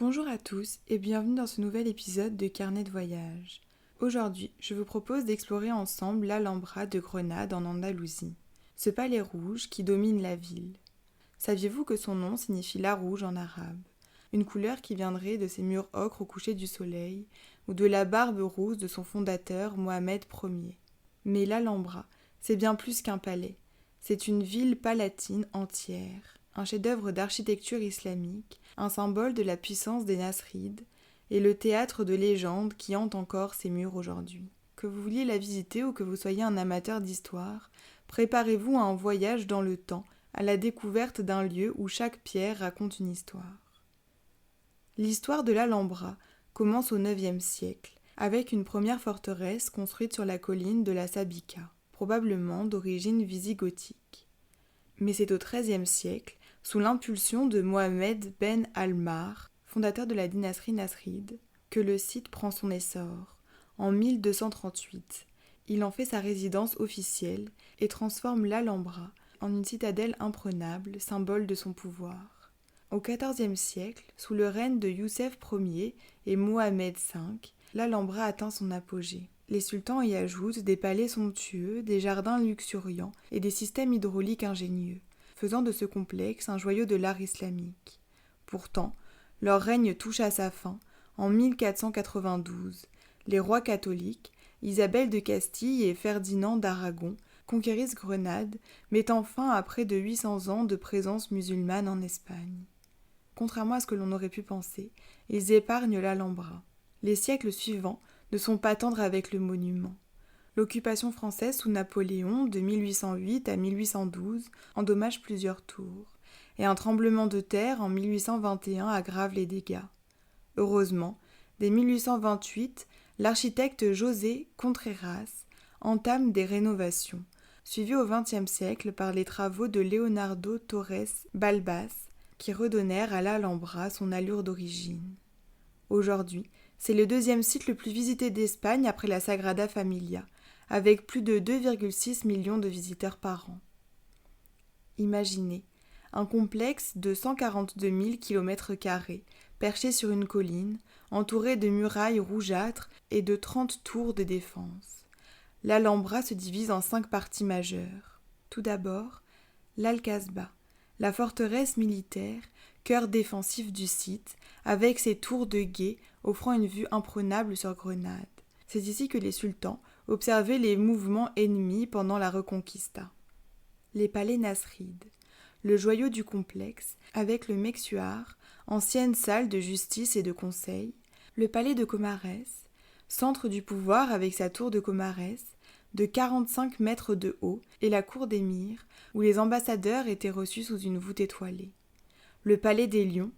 Bonjour à tous et bienvenue dans ce nouvel épisode de Carnet de voyage. Aujourd'hui, je vous propose d'explorer ensemble l'Alhambra de Grenade en Andalousie, ce palais rouge qui domine la ville. Saviez-vous que son nom signifie la rouge en arabe, une couleur qui viendrait de ses murs ocre au coucher du soleil ou de la barbe rousse de son fondateur Mohamed Ier. Mais l'Alhambra, c'est bien plus qu'un palais, c'est une ville palatine entière, un chef-d'œuvre d'architecture islamique, un symbole de la puissance des Nasrides et le théâtre de légendes qui hante encore ses murs aujourd'hui. Que vous vouliez la visiter ou que vous soyez un amateur d'histoire, préparez-vous à un voyage dans le temps, à la découverte d'un lieu où chaque pierre raconte une histoire. L'histoire de l'Alhambra commence au IXe siècle, avec une première forteresse construite sur la colline de la Sabica, probablement d'origine visigothique. Mais c'est au XIIIe siècle, sous l'impulsion de Mohamed Ben Almar, fondateur de la dynastie nasride, que le site prend son essor. En 1238, il en fait sa résidence officielle et transforme l'Alhambra en une citadelle imprenable, symbole de son pouvoir. Au XIVe siècle, sous le règne de Youssef Ier et Mohamed V, l'Alhambra atteint son apogée. Les sultans y ajoutent des palais somptueux, des jardins luxuriants et des systèmes hydrauliques ingénieux, faisant de ce complexe un joyau de l'art islamique. Pourtant, leur règne touche à sa fin en 1492. Les rois catholiques, Isabelle de Castille et Ferdinand d'Aragon, conquérissent Grenade, mettant fin à près de 800 ans de présence musulmane en Espagne. Contrairement à ce que l'on aurait pu penser, ils épargnent l'Alhambra. Les siècles suivants ne sont pas tendres avec le monument. L'occupation française sous Napoléon, de 1808 à 1812, endommage plusieurs tours, et un tremblement de terre en 1821 aggrave les dégâts. Heureusement, dès 1828, l'architecte José Contreras entame des rénovations, suivies au XXe siècle par les travaux de Leonardo Torres Balbás, qui redonnèrent à l'Alhambra son allure d'origine. Aujourd'hui, c'est le deuxième site le plus visité d'Espagne après la Sagrada Familia, avec plus de 2,6 millions de visiteurs par an. Imaginez, un complexe de 142 000 km², perché sur une colline, entouré de murailles rougeâtres et de 30 tours de défense. L'Alhambra se divise en 5 parties majeures. Tout d'abord, l'Alcazba, la forteresse militaire, cœur défensif du site, avec ses tours de guet offrant une vue imprenable sur Grenade. C'est ici que les sultans observaient les mouvements ennemis pendant la Reconquista. Les palais nasrides, le joyau du complexe, avec le Mexuar, ancienne salle de justice et de conseil, le palais de Comares, centre du pouvoir avec sa tour de Comares, de 45 mètres de haut, et la cour d'émir, où les ambassadeurs étaient reçus sous une voûte étoilée. Le palais des Lions,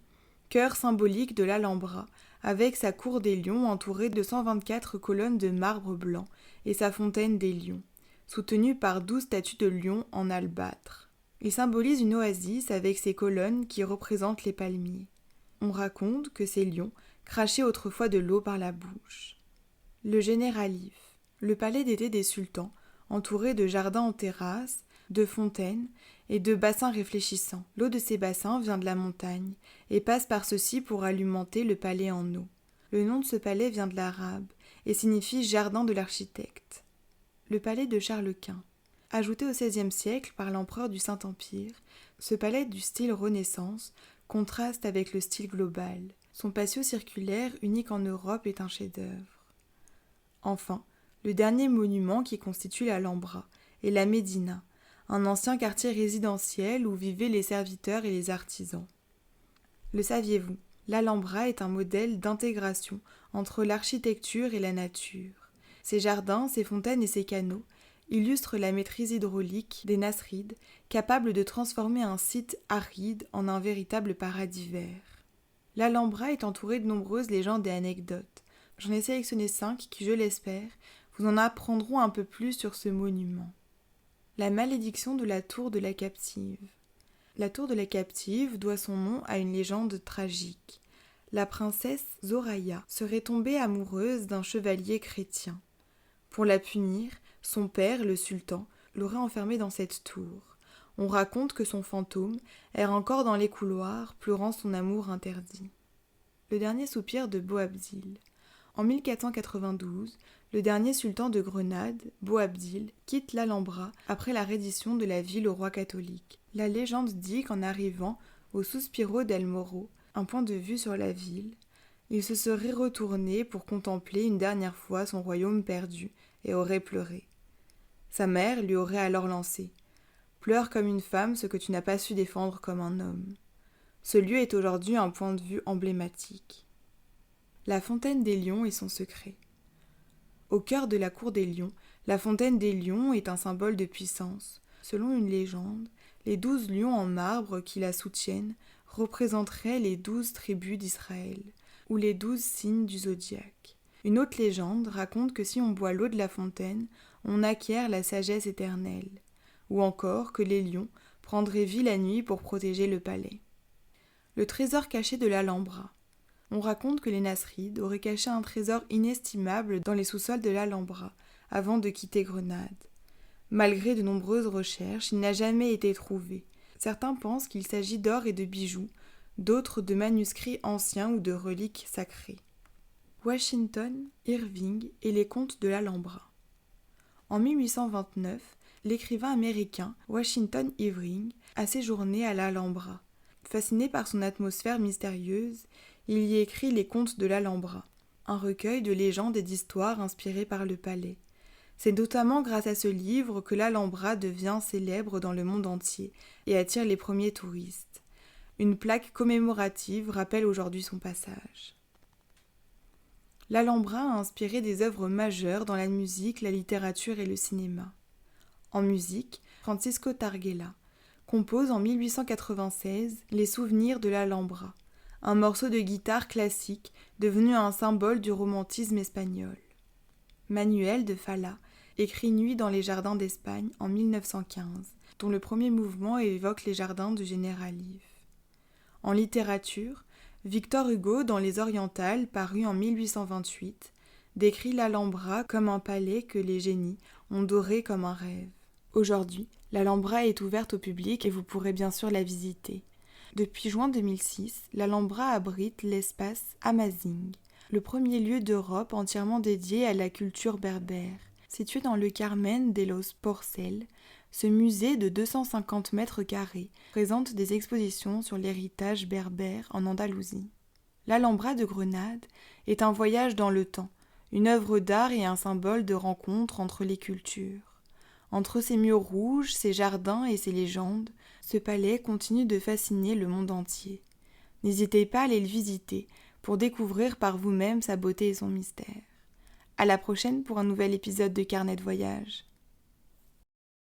cœur symbolique de l'Alhambra, avec sa cour des lions entourée de 124 colonnes de marbre blanc et sa fontaine des lions, soutenue par 12 statues de lions en albâtre. Il symbolise une oasis avec ses colonnes qui représentent les palmiers. On raconte que ces lions crachaient autrefois de l'eau par la bouche. Le Généralif, le palais d'été des sultans, entouré de jardins en terrasse, de fontaines et de bassins réfléchissants. L'eau de ces bassins vient de la montagne et passe par ceux-ci pour alimenter le palais en eau. Le nom de ce palais vient de l'arabe et signifie jardin de l'architecte. Le palais de Charles Quint. Ajouté au XVIe siècle par l'empereur du Saint-Empire, ce palais du style Renaissance contraste avec le style global. Son patio circulaire, unique en Europe, est un chef-d'œuvre. Enfin, le dernier monument qui constitue l'Alhambra est la Médina, un ancien quartier résidentiel où vivaient les serviteurs et les artisans. Le saviez-vous, l'Alhambra est un modèle d'intégration entre l'architecture et la nature. Ses jardins, ses fontaines et ses canaux illustrent la maîtrise hydraulique des Nasrides, capables de transformer un site aride en un véritable paradis vert. L'Alhambra est entourée de nombreuses légendes et anecdotes. J'en ai sélectionné 5 qui, je l'espère, vous en apprendront un peu plus sur ce monument. La malédiction de la tour de la captive. La tour de la captive doit son nom à une légende tragique. La princesse Zoraya serait tombée amoureuse d'un chevalier chrétien. Pour la punir, son père, le sultan, l'aurait enfermée dans cette tour. On raconte que son fantôme erre encore dans les couloirs, pleurant son amour interdit. Le dernier soupir de Boabdil. En 1492, le dernier sultan de Grenade, Boabdil, quitte l'Alhambra après la reddition de la ville au roi catholique. La légende dit qu'en arrivant au Suspiro del Moro, un point de vue sur la ville, il se serait retourné pour contempler une dernière fois son royaume perdu et aurait pleuré. Sa mère lui aurait alors lancé « Pleure comme une femme ce que tu n'as pas su défendre comme un homme ». Ce lieu est aujourd'hui un point de vue emblématique. La fontaine des lions et son secret. Au cœur de la cour des lions, la fontaine des lions est un symbole de puissance. Selon une légende, les 12 lions en marbre qui la soutiennent représenteraient les 12 tribus d'Israël, ou les 12 signes du zodiaque. Une autre légende raconte que si on boit l'eau de la fontaine, on acquiert la sagesse éternelle, ou encore que les lions prendraient vie la nuit pour protéger le palais. Le trésor caché de l'Alhambra. On raconte que les Nasrides auraient caché un trésor inestimable dans les sous-sols de l'Alhambra avant de quitter Grenade. Malgré de nombreuses recherches, il n'a jamais été trouvé. Certains pensent qu'il s'agit d'or et de bijoux, d'autres de manuscrits anciens ou de reliques sacrées. Washington, Irving et les contes de l'Alhambra. En 1829, l'écrivain américain Washington Irving a séjourné à l'Alhambra. Fasciné par son atmosphère mystérieuse, il y écrit Les Contes de l'Alhambra, un recueil de légendes et d'histoires inspirées par le palais. C'est notamment grâce à ce livre que l'Alhambra devient célèbre dans le monde entier et attire les premiers touristes. Une plaque commémorative rappelle aujourd'hui son passage. L'Alhambra a inspiré des œuvres majeures dans la musique, la littérature et le cinéma. En musique, Francisco Tárrega compose en 1896 Les Souvenirs de l'Alhambra, un morceau de guitare classique devenu un symbole du romantisme espagnol. Manuel de Falla écrit Nuit dans les jardins d'Espagne en 1915, dont le premier mouvement évoque les jardins du général Eve. En littérature, Victor Hugo dans Les Orientales, paru en 1828, décrit l'Alhambra comme un palais que les génies ont doré comme un rêve. Aujourd'hui, l'Alhambra est ouverte au public et vous pourrez bien sûr la visiter. Depuis juin 2006, l'Alhambra abrite l'espace Amazing, le premier lieu d'Europe entièrement dédié à la culture berbère. Situé dans le Carmen de los Porcels, ce musée de 250 mètres carrés présente des expositions sur l'héritage berbère en Andalousie. L'Alhambra de Grenade est un voyage dans le temps, une œuvre d'art et un symbole de rencontre entre les cultures. Entre ses murs rouges, ses jardins et ses légendes, ce palais continue de fasciner le monde entier. N'hésitez pas à aller le visiter pour découvrir par vous-même sa beauté et son mystère. À la prochaine pour un nouvel épisode de Carnet de voyage.